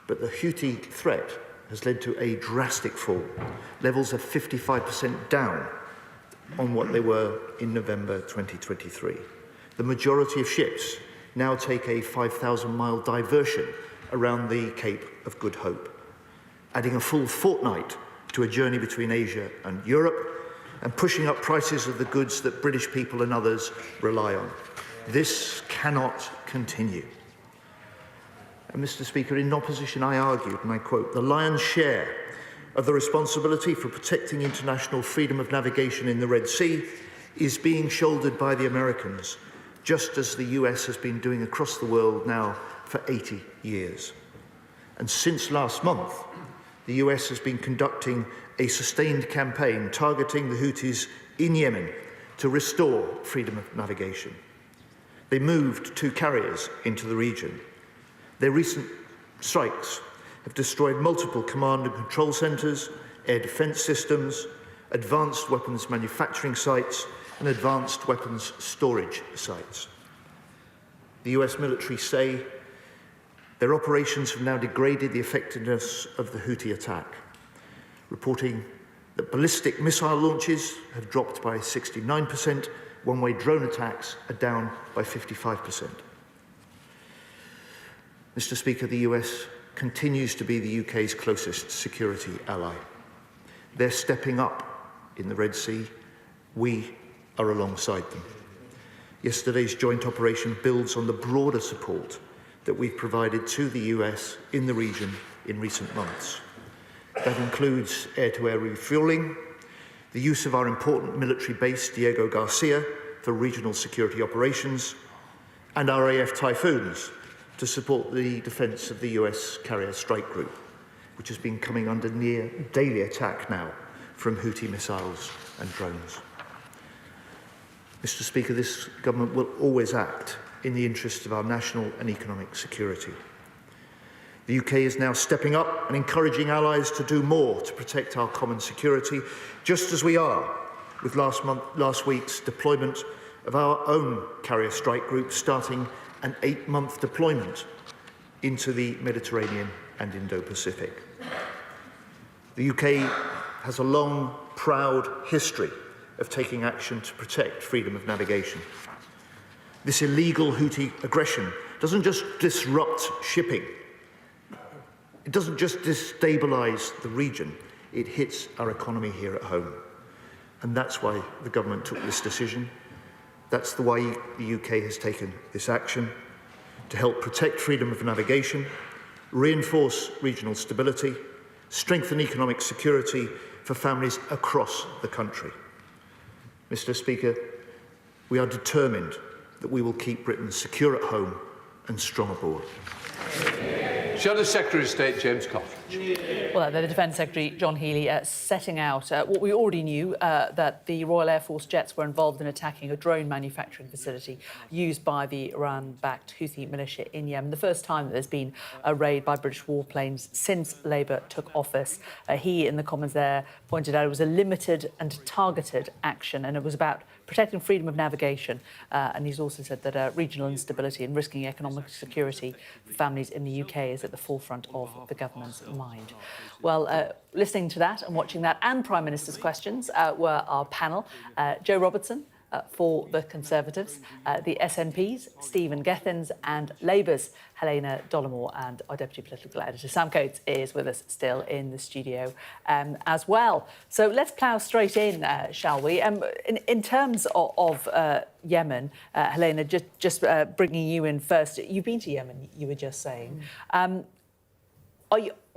But the Houthi threat has led to a drastic fall. Levels are 55% down on what they were in November 2023. The majority of ships now take a 5,000-mile diversion around the Cape of Good Hope, adding a full fortnight to a journey between Asia and Europe, and pushing up prices of the goods that British people and others rely on. This cannot continue. And Mr. Speaker, in opposition I argued, and I quote, "The lion's share of the responsibility for protecting international freedom of navigation in the Red Sea is being shouldered by the Americans, just as the US has been doing across the world now for 80 years. And since last month, the US has been conducting a sustained campaign targeting the Houthis in Yemen to restore freedom of navigation. They moved 2 carriers into the region. Their recent strikes have destroyed multiple command and control centres, air defence systems, advanced weapons manufacturing sites and advanced weapons storage sites. The US military say their operations have now degraded the effectiveness of the Houthi attack, reporting that ballistic missile launches have dropped by 69%, one-way drone attacks are down by 55%. Mr. Speaker, the US continues to be the UK's closest security ally. They're stepping up in the Red Sea. We are alongside them. Yesterday's joint operation builds on the broader support that we've provided to the US in the region in recent months. That includes air-to-air refuelling, the use of our important military base, Diego Garcia, for regional security operations, and our AF Typhoons to support the defence of the US carrier strike group, which has been coming under near daily attack now from Houthi missiles and drones. Mr. Speaker, this government will always act in the interest of our national and economic security. The UK is now stepping up and encouraging allies to do more to protect our common security, just as we are with last week's deployment of our own carrier strike group, starting an 8-month deployment into the Mediterranean and Indo-Pacific. The UK has a long, proud history of taking action to protect freedom of navigation. This illegal Houthi aggression doesn't just disrupt shipping. It doesn't just destabilise the region, it hits our economy here at home. And that's why the government took this decision. That's why the UK has taken this action, to help protect freedom of navigation, reinforce regional stability, strengthen economic security for families across the country. Mr. Speaker, we are determined that we will keep Britain secure at home and strong abroad. Shadow Secretary of State James Cottridge. Well, the Defence Secretary John Healey setting out what we already knew, that the Royal Air Force jets were involved in attacking a drone manufacturing facility used by the Iran-backed Houthi militia in Yemen. The first time that there's been a raid by British warplanes since Labour took office. He, in the Commons there, pointed out it was a limited and targeted action, and it was about protecting freedom of navigation. And he's also said that regional instability and risking economic security for families in the UK is at the forefront of the government's mind. Well, listening to that and watching that and Prime Minister's questions were our panel. Joe Robertson for the Conservatives, the SNPs, Stephen Gethins, and Labour's Helena Dollimore, and our Deputy Political Editor Sam Coates is with us still in the studio as well. So let's plough straight in, shall we? In terms of Yemen, Helena, just bringing you in first. You've been to Yemen, you were just saying.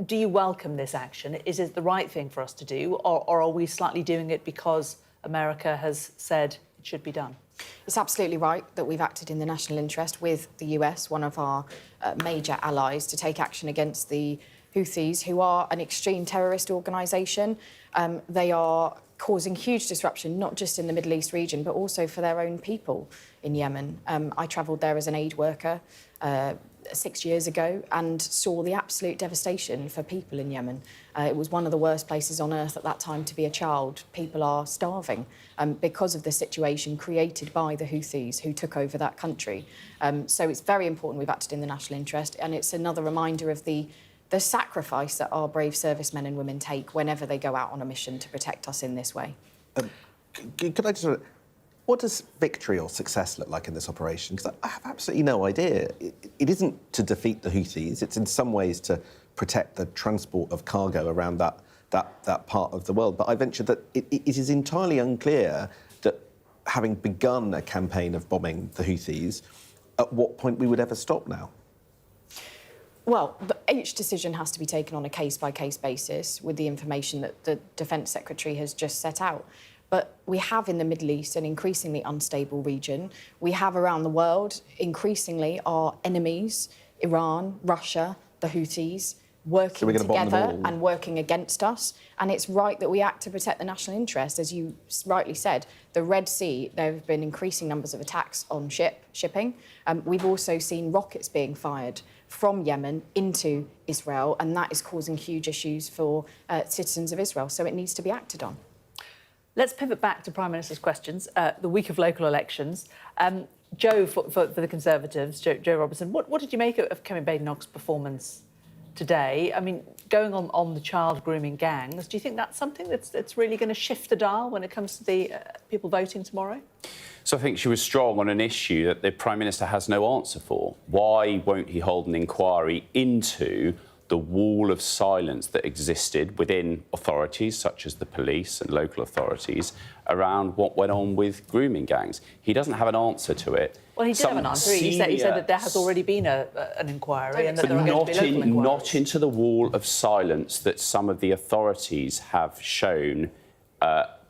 Do you welcome this action? Is it the right thing for us to do, or are we slightly doing it because America has said it should be done? It's absolutely right that we've acted in the national interest with the US, one of our major allies, to take action against the Houthis, who are an extreme terrorist organisation. They are causing huge disruption, not just in the Middle East region, but also for their own people in Yemen. I travelled there as an aid worker 6 years ago and saw the absolute devastation for people in Yemen. It was one of the worst places on earth at that time to be a child. People are starving because of the situation created by the Houthis who took over that country. So it's very important we've acted in the national interest, and it's another reminder of the sacrifice that our brave servicemen and women take whenever they go out on a mission to protect us in this way. Could I just... What does victory or success look like in this operation? Because I have absolutely no idea. It isn't to defeat the Houthis. It's in some ways to protect the transport of cargo around that part of the world. But I venture that it is entirely unclear that, having begun a campaign of bombing the Houthis, at what point we would ever stop now. Well, each decision has to be taken on a case-by-case basis with the information that the Defence Secretary has just set out. But we have in the Middle East an increasingly unstable region. We have around the world increasingly our enemies, Iran, Russia, the Houthis, working together and working against us. And it's right that we act to protect the national interest. As you rightly said, the Red Sea, there have been increasing numbers of attacks on shipping. We've also seen rockets being fired from Yemen into Israel, and that is causing huge issues for citizens of Israel. So it needs to be acted on. Let's pivot back to Prime Minister's questions. The week of local elections. Joe, for the Conservatives, Joe Robertson, what did you make of Kevin Badenoch's performance today? I mean, going on the child grooming gangs, do you think that's something that's really going to shift the dial when it comes to the people voting tomorrow? So I think she was strong on an issue that the Prime Minister has no answer for. Why won't he hold an inquiry into the wall of silence that existed within authorities such as the police and local authorities around what went on with grooming gangs? He doesn't have an answer to it. Well, he did have an answer. He said that there has already been an inquiry and that there are going to be local inquiries. Not into the wall of silence that some of the authorities have shown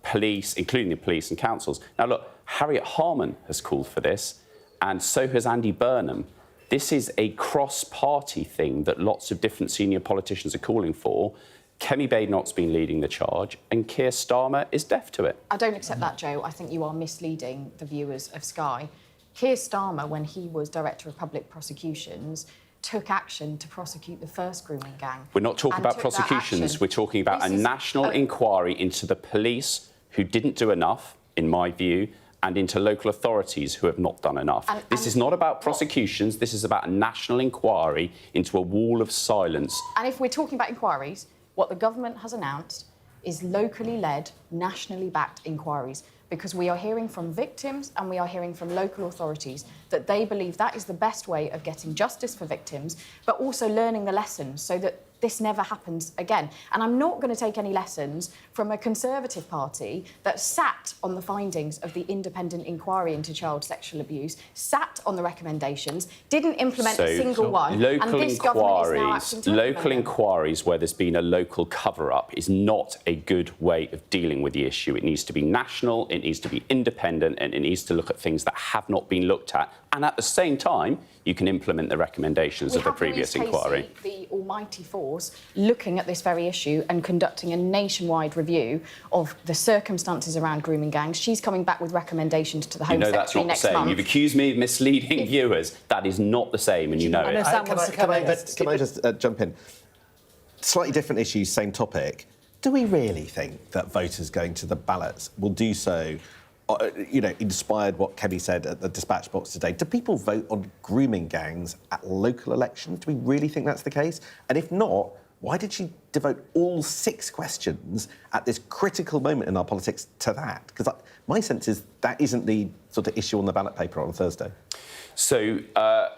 police, including the police and councils. Now, look, Harriet Harman has called for this, and so has Andy Burnham. This is a cross-party thing that lots of different senior politicians are calling for. Kemi Badenoch's been leading the charge, and Keir Starmer is deaf to it. I don't accept that, Joe. I think you are misleading the viewers of Sky. Keir Starmer, when he was Director of Public Prosecutions, took action to prosecute the first grooming gang. We're not talking about prosecutions. We're talking about a national inquiry into the police who didn't do enough, in my view, and into local authorities who have not done enough. This is not about prosecutions. This is about a national inquiry into a wall of silence. And if we're talking about inquiries, what the government has announced is locally led, nationally backed inquiries, because we are hearing from victims and we are hearing from local authorities that they believe that is the best way of getting justice for victims, but also learning the lessons so that this never happens again. And I'm not going to take any lessons from a Conservative Party that sat on the findings of the independent inquiry into child sexual abuse, sat on the recommendations, didn't implement a single one, and this government is now acting to Local implement them. inquiries where there's been a local cover-up is not a good way of dealing with the issue. It needs to be national, it needs to be independent, and it needs to look at things that have not been looked at. And at the same time, you can implement the recommendations of the previous inquiry. The almighty force looking at this very issue and conducting a nationwide review of the circumstances around grooming gangs. She's coming back with recommendations to the Home Secretary next month. You know that's not the same. You've accused me of misleading viewers. That is not the same, and you know it. Can I just jump in? Slightly different issues, same topic. Do we really think that voters going to the ballots will do so, inspired what Kemi said at the dispatch box today? Do people vote on grooming gangs at local elections? Do we really think that's the case? And if not, why did she devote all 6 questions at this critical moment in our politics to that? Because my sense is that isn't the sort of issue on the ballot paper on Thursday. So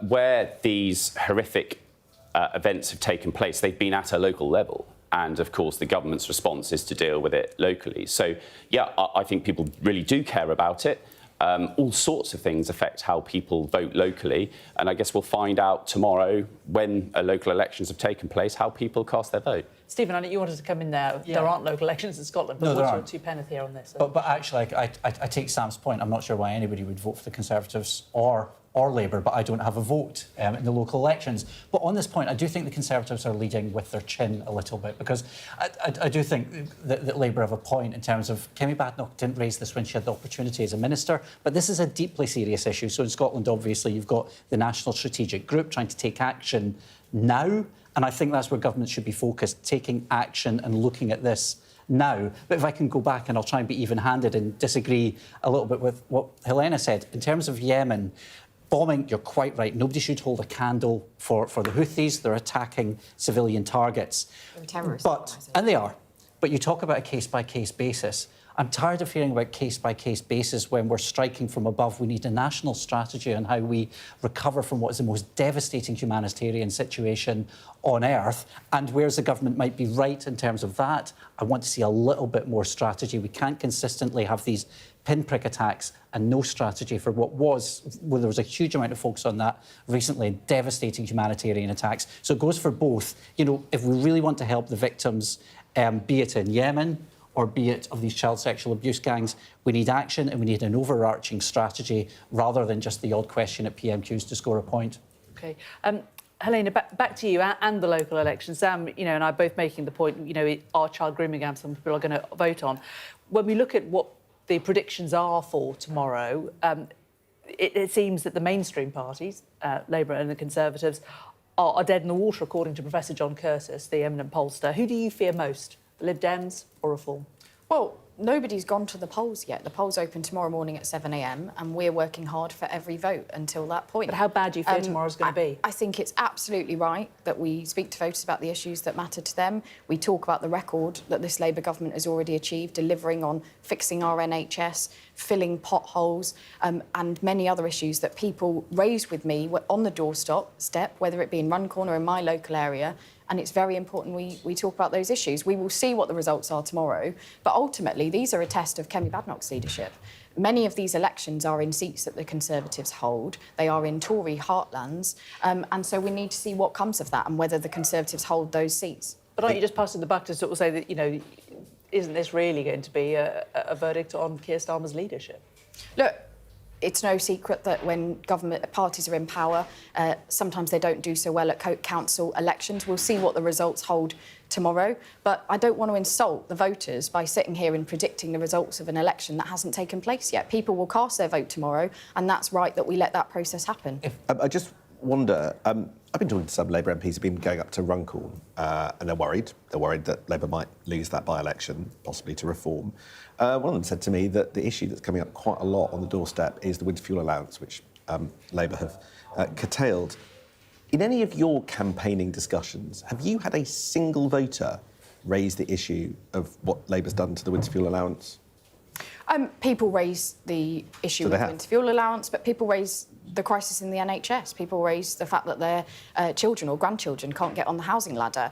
where these horrific events have taken place, they've been at a local level. And, of course, the government's response is to deal with it locally. So, yeah, I think people really do care about it. All sorts of things affect how people vote locally. And I guess we'll find out tomorrow, when local elections have taken place, how people cast their vote. Stephen, I know you wanted to come in there. Yeah. There aren't local elections in Scotland, but no, what's your two penneth here on this? But actually, I take Sam's point. I'm not sure why anybody would vote for the Conservatives or Labour, but I don't have a vote in the local elections. But on this point, I do think the Conservatives are leading with their chin a little bit, because I do think that Labour have a point in terms of Kemi Badenoch didn't raise this when she had the opportunity as a minister, but this is a deeply serious issue. So in Scotland, obviously, you've got the National Strategic Group trying to take action now, and I think that's where government should be focused, taking action and looking at this now. But if I can go back, and I'll try and be even-handed and disagree a little bit with what Helena said, in terms of Yemen, bombing, you're quite right. Nobody should hold a candle for the Houthis. They're attacking civilian targets. They're terrorists. And they are. But you talk about a case-by-case basis. I'm tired of hearing about case-by-case basis when we're striking from above. We need a national strategy on how we recover from what is the most devastating humanitarian situation on earth. And whereas the government might be right in terms of that, I want to see a little bit more strategy. We can't consistently have these pinprick attacks and no strategy for what was, well, there was a huge amount of focus on that recently, devastating humanitarian attacks. So it goes for both. You know, if we really want to help the victims, be it in Yemen or be it of these child sexual abuse gangs, we need action and we need an overarching strategy rather than just the odd question at PMQs to score a point. OK. Helena, back to you and the local elections. Sam, and I both making the point, are child grooming gangs some people are going to vote on. When we look at what the predictions are for tomorrow, it seems that the mainstream parties, Labour and the Conservatives, are dead in the water, according to Professor John Curtis, the eminent pollster. Who do you fear most, Lib Dems or Reform? Well, nobody's gone to the polls yet. The polls open tomorrow morning at 7 a.m. and we're working hard for every vote until that point. But how bad do you fear tomorrow's going to be? I think it's absolutely right that we speak to voters about the issues that matter to them. We talk about the record that this Labour government has already achieved, delivering on fixing our NHS, filling potholes, and many other issues that people raised with me on the doorstep, whether it be in Runcorn or in my local area. And it's very important we talk about those issues. We will see what the results are tomorrow, but ultimately these are a test of Kemi Badenoch's leadership. Many of these elections are in seats that the Conservatives hold. They are in Tory heartlands, and so we need to see what comes of that and whether the Conservatives hold those seats. But aren't you just passing the buck to sort of say that, you know, isn't this really going to be a verdict on Keir Starmer's leadership? Look, it's no secret that when government parties are in power, sometimes they don't do so well at council elections. We'll see what the results hold tomorrow. But I don't want to insult the voters by sitting here and predicting the results of an election that hasn't taken place yet. People will cast their vote tomorrow, and that's right that we let that process happen. I just wonder, I've been talking to some Labour MPs who've been going up to Runcorn, and they're worried. They're worried that Labour might lose that by-election, possibly to reform. One of them said to me that the issue that's coming up quite a lot on the doorstep is the winter fuel allowance, which Labour have curtailed. In any of your campaigning discussions, have you had a single voter raise the issue of what Labour's done to the winter fuel allowance? People raise the issue of the winter fuel allowance, but people raise the crisis in the NHS. People raise the fact that their children or grandchildren can't get on the housing ladder.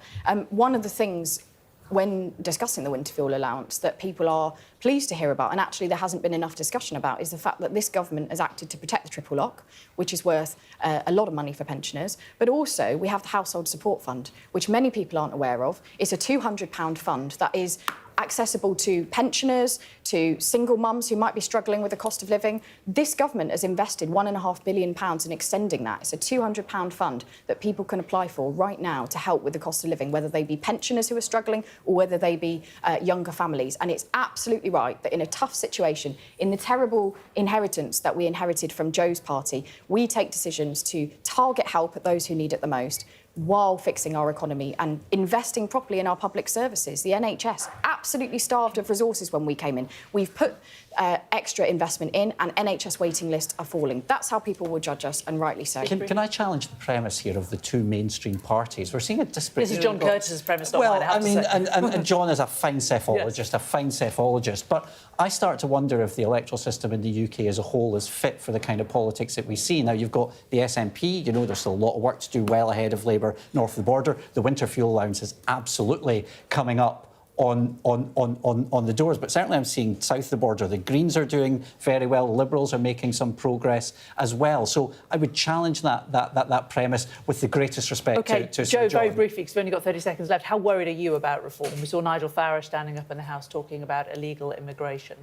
One of the things when discussing the winter fuel allowance that people are pleased to hear about, and actually there hasn't been enough discussion about, is the fact that this government has acted to protect the triple lock, which is worth a lot of money for pensioners. But also we have the Household Support Fund, which many people aren't aware of. It's a £200 fund that is accessible to pensioners, to single mums who might be struggling with the cost of living. This government has invested £1.5 billion in extending that. It's a £200 fund that people can apply for right now to help with the cost of living, whether they be pensioners who are struggling or whether they be younger families. And it's absolutely right that in a tough situation, in the terrible inheritance that we inherited from Joe's party, we take decisions to target help at those who need it the most, while fixing our economy and investing properly in our public services. The NHS, absolutely starved of resources when we came in. We've put extra investment in, and NHS waiting lists are falling. That's how people will judge us, and rightly so. Can I challenge the premise here of the two mainstream parties? We're seeing a disparate... This is John Curtis's premise, not mine, I have to say. And John is a fine cephalogist, a fine cephalogist, but I start to wonder if the electoral system in the UK as a whole is fit for the kind of politics that we see. Now, you've got the SNP, you know, there's still a lot of work to do well ahead of Labour north of the border. The winter fuel allowance is absolutely coming up on the doors, but certainly I'm seeing south of the border the Greens are doing very well, Liberals are making some progress as well. So I would challenge that premise with the greatest respect to Joe, Sir John. very briefly, because we've only got 30 seconds left. How worried are you about reform? We saw Nigel Farage standing up in the House talking about illegal immigration.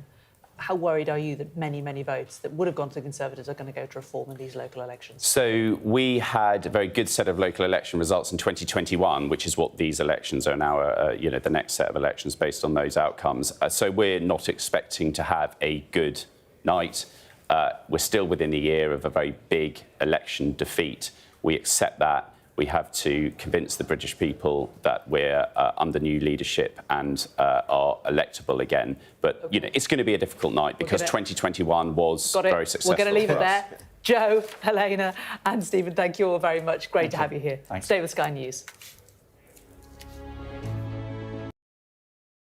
How worried are you that many, many votes that would have gone to the Conservatives are going to go to reform in these local elections? So we had a very good set of local election results in 2021, which is what these elections are now, you know, the next set of elections based on those outcomes. So we're not expecting to have a good night. We're still within a year of a very big election defeat. We accept that. We have to convince the British people that we're under new leadership and are electable again. But, you know, it's going to be a difficult night because 2021 was very successful. We're going to leave it there. Joe, Helena and Stephen, thank you all very much. Great to have you here. Thanks. Stay with Sky News.